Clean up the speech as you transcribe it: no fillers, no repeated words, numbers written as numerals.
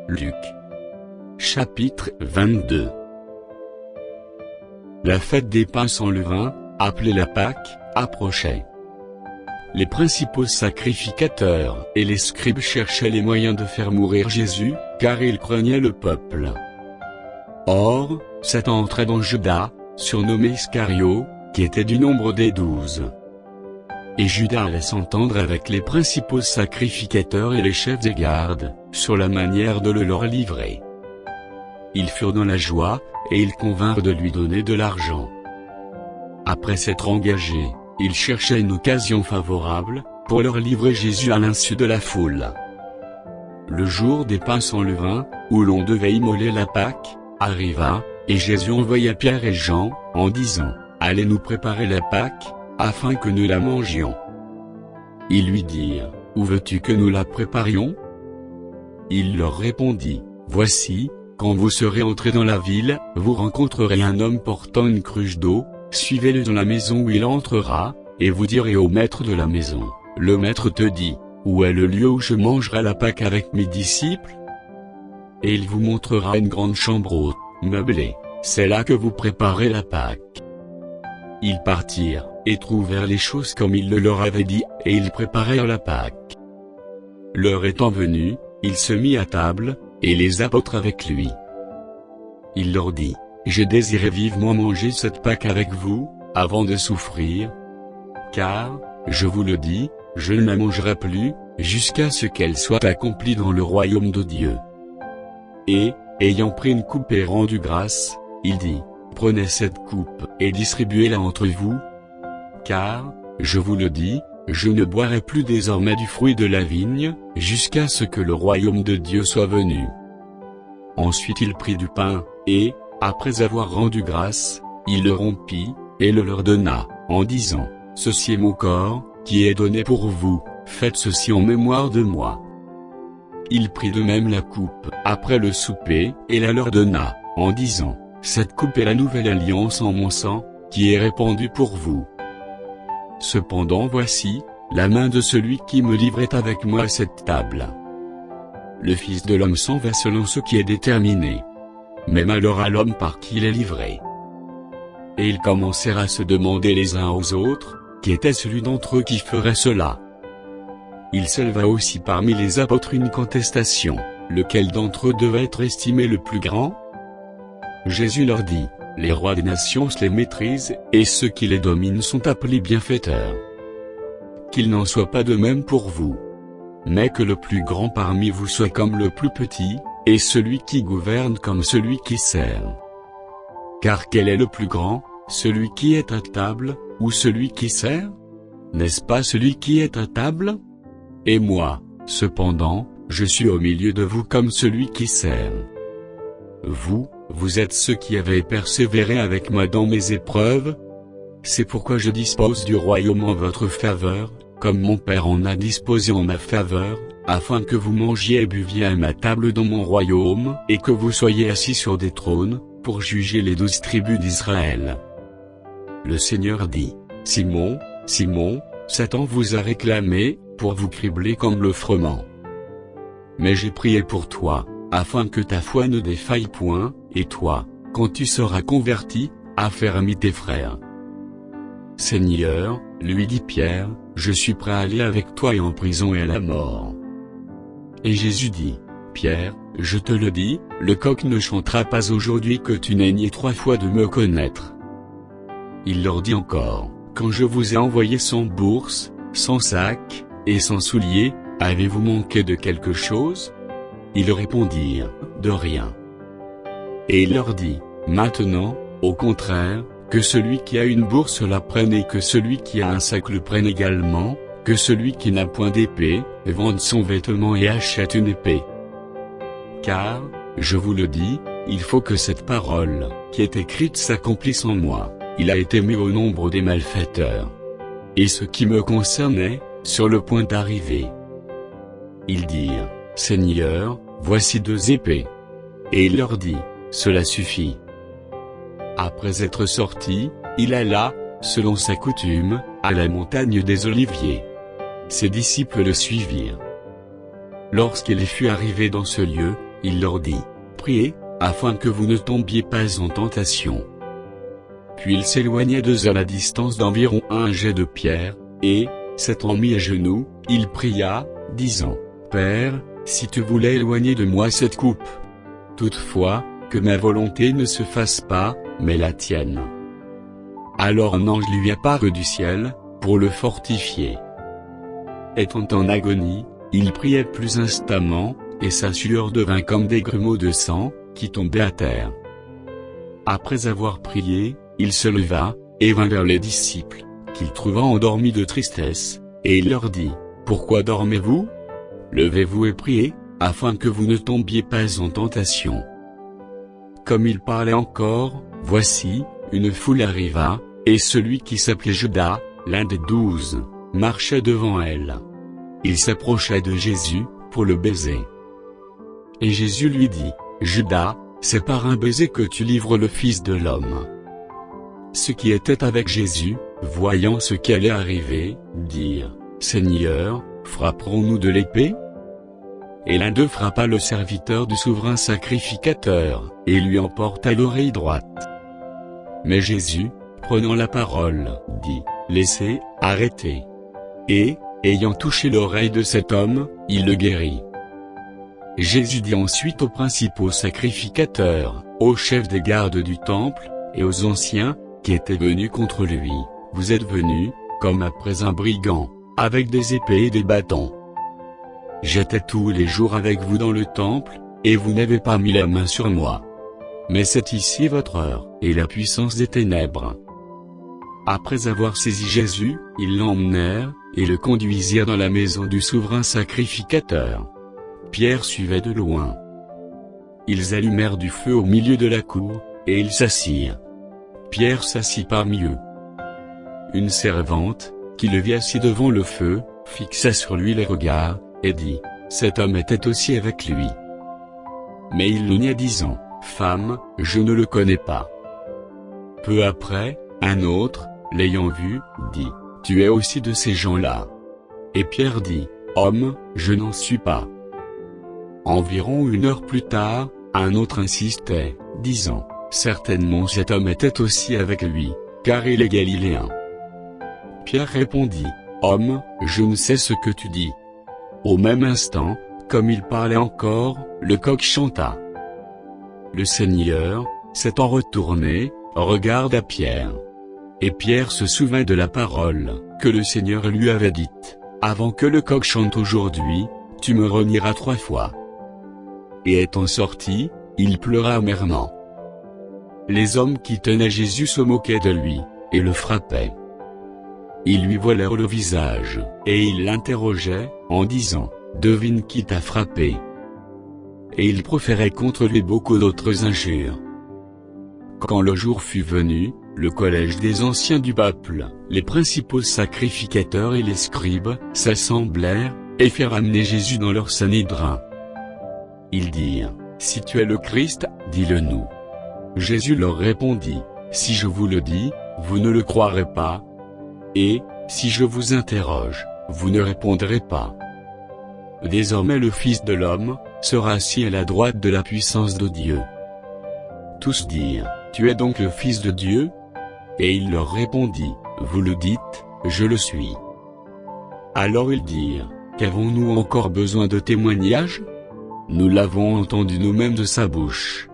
Luc. Chapitre 22. La fête des pains sans levain, appelée la Pâque, approchait. Les principaux sacrificateurs et les scribes cherchaient les moyens de faire mourir Jésus, car ils craignaient le peuple. Or, Satan entrait dans Judas, surnommé Iscario, qui était du nombre des 12. Et Judas allait s'entendre avec les principaux sacrificateurs et les chefs des gardes, sur la manière de le leur livrer. Ils furent dans la joie, et ils convinrent de lui donner de l'argent. Après s'être engagés, ils cherchaient une occasion favorable, pour leur livrer Jésus à l'insu de la foule. Le jour des pains sans levain, où l'on devait immoler la Pâque, arriva, et Jésus envoya Pierre et Jean, en disant, « Allez nous préparer la Pâque, afin que nous la mangions. » Ils lui dirent, « Où veux-tu que nous la préparions ?» Il leur répondit, « Voici, quand vous serez entrés dans la ville, vous rencontrerez un homme portant une cruche d'eau, suivez-le dans la maison où il entrera, et vous direz au maître de la maison, « Le maître te dit, où est le lieu où je mangerai la Pâque avec mes disciples ?» Et il vous montrera une grande chambre haute, meublée, c'est là que vous préparez la Pâque. Ils partirent, et trouvèrent les choses comme il le leur avait dit, et ils préparèrent la Pâque. L'heure étant venue, il se mit à table, et les apôtres avec lui. Il leur dit, « Je désirais vivement manger cette Pâque avec vous, avant de souffrir. Car, je vous le dis, je ne la mangerai plus, jusqu'à ce qu'elle soit accomplie dans le royaume de Dieu. » Et, ayant pris une coupe et rendu grâce, il dit, « Prenez cette coupe, et distribuez-la entre vous. Car, je vous le dis, je ne boirai plus désormais du fruit de la vigne, jusqu'à ce que le royaume de Dieu soit venu. » Ensuite il prit du pain, et, après avoir rendu grâce, il le rompit, et le leur donna, en disant, « Ceci est mon corps, qui est donné pour vous, faites ceci en mémoire de moi. » Il prit de même la coupe, après le souper, et la leur donna, en disant, « Cette coupe est la nouvelle alliance en mon sang, qui est répandue pour vous. Cependant voici, la main de celui qui me livrait avec moi à cette table. Le Fils de l'homme s'en va selon ce qui est déterminé. Mais malheur à l'homme par qui il est livré. » Et ils commencèrent à se demander les uns aux autres, qui était celui d'entre eux qui ferait cela. Il s'éleva aussi parmi les apôtres une contestation, lequel d'entre eux devait être estimé le plus grand? Jésus leur dit, « Les rois des nations se les maîtrisent, et ceux qui les dominent sont appelés bienfaiteurs. Qu'il n'en soit pas de même pour vous. Mais que le plus grand parmi vous soit comme le plus petit, et celui qui gouverne comme celui qui sert. Car quel est le plus grand, celui qui est à table, ou celui qui sert? N'est-ce pas celui qui est à table? Et moi, cependant, je suis au milieu de vous comme celui qui sert. Vous êtes ceux qui avez persévéré avec moi dans mes épreuves. C'est pourquoi je dispose du royaume en votre faveur, comme mon Père en a disposé en ma faveur, afin que vous mangiez et buviez à ma table dans mon royaume, et que vous soyez assis sur des trônes, pour juger les 12 tribus d'Israël. » Le Seigneur dit, « Simon, Simon, Satan vous a réclamé, pour vous cribler comme le froment. Mais j'ai prié pour toi, afin que ta foi ne défaille point, et toi, quand tu seras converti, affermis tes frères. » Seigneur, lui dit Pierre, je suis prêt à aller avec toi et en prison et à la mort. Et Jésus dit, Pierre, je te le dis, le coq ne chantera pas aujourd'hui que tu n'aies nié 3 fois de me connaître. Il leur dit encore, quand je vous ai envoyé sans bourse, sans sac, et sans souliers, avez-vous manqué de quelque chose? Ils répondirent, de rien. Et il leur dit, maintenant, au contraire, que celui qui a une bourse la prenne et que celui qui a un sac le prenne également, que celui qui n'a point d'épée, vende son vêtement et achète une épée. Car, je vous le dis, il faut que cette parole, qui est écrite s'accomplisse en moi, il a été mis au nombre des malfaiteurs. Et ce qui me concernait, sur le point d'arriver. Ils dirent, Seigneur, voici 2 épées. Et il leur dit, cela suffit. Après être sorti, il alla, selon sa coutume, à la montagne des Oliviers. Ses disciples le suivirent. Lorsqu'il fut arrivé dans ce lieu, il leur dit, « Priez, afin que vous ne tombiez pas en tentation. » Puis il s'éloigna 2 à la distance d'environ un jet de pierre, et, s'étant mis à genoux, il pria, disant, « Père, si tu voulais éloigner de moi cette coupe. Toutefois, que ma volonté ne se fasse pas, mais la tienne. » Alors un ange lui apparut du ciel, pour le fortifier. Étant en agonie, il priait plus instamment, et sa sueur devint comme des grumeaux de sang, qui tombaient à terre. Après avoir prié, il se leva, et vint vers les disciples, qu'il trouva endormis de tristesse, et il leur dit, « Pourquoi dormez-vous? Levez-vous et priez, afin que vous ne tombiez pas en tentation. » Comme il parlait encore, voici, une foule arriva, et celui qui s'appelait Judas, l'un des 12, marchait devant elle. Il s'approcha de Jésus, pour le baiser. Et Jésus lui dit, « Judas, c'est par un baiser que tu livres le Fils de l'homme. » Ceux qui étaient avec Jésus, voyant ce qui allait arriver, dirent, « Seigneur, frapperons-nous de l'épée ?» Et l'un d'eux frappa le serviteur du souverain sacrificateur, et lui emporta l'oreille droite. Mais Jésus, prenant la parole, dit, « Laissez, arrêtez. » Et, ayant touché l'oreille de cet homme, il le guérit. Jésus dit ensuite aux principaux sacrificateurs, aux chefs des gardes du temple, et aux anciens, qui étaient venus contre lui, « Vous êtes venus, comme après un brigand, avec des épées et des bâtons. J'étais tous les jours avec vous dans le temple, et vous n'avez pas mis la main sur moi. Mais c'est ici votre heure, et la puissance des ténèbres. » Après avoir saisi Jésus, ils l'emmenèrent, et le conduisirent dans la maison du souverain sacrificateur. Pierre suivait de loin. Ils allumèrent du feu au milieu de la cour, et ils s'assirent. Pierre s'assit parmi eux. Une servante, qui le vit assis devant le feu, fixa sur lui les regards, et dit, « Cet homme était aussi avec lui. » Mais il le nia disant, « Femme, je ne le connais pas. » Peu après, un autre, l'ayant vu, dit, « Tu es aussi de ces gens-là. » Et Pierre dit, « Homme, je n'en suis pas. » Environ 1 heure plus tard, un autre insistait, disant, « Certainement cet homme était aussi avec lui, car il est galiléen. » Pierre répondit, « Homme, je ne sais ce que tu dis. » Au même instant, comme il parlait encore, le coq chanta. Le Seigneur, s'étant retourné, regarda Pierre. Et Pierre se souvint de la parole, que le Seigneur lui avait dite, « Avant que le coq chante aujourd'hui, tu me renieras 3 fois. » Et étant sorti, il pleura amèrement. Les hommes qui tenaient Jésus se moquaient de lui, et le frappaient. Ils lui voilèrent le visage, et ils l'interrogeaient, en disant, « Devine qui t'a frappé. » Et ils proféraient contre lui beaucoup d'autres injures. Quand le jour fut venu, le collège des anciens du peuple, les principaux sacrificateurs et les scribes, s'assemblèrent, et firent amener Jésus dans leur sanhédrin. Ils dirent, « Si tu es le Christ, dis-le-nous. » Jésus leur répondit, « Si je vous le dis, vous ne le croirez pas. Et, si je vous interroge, vous ne répondrez pas. Désormais le Fils de l'homme, sera assis à la droite de la puissance de Dieu. » Tous dirent, « Tu es donc le Fils de Dieu ?» Et il leur répondit, « Vous le dites, je le suis. » Alors ils dirent, « Qu'avons-nous encore besoin de témoignages? Nous l'avons entendu nous-mêmes de sa bouche. »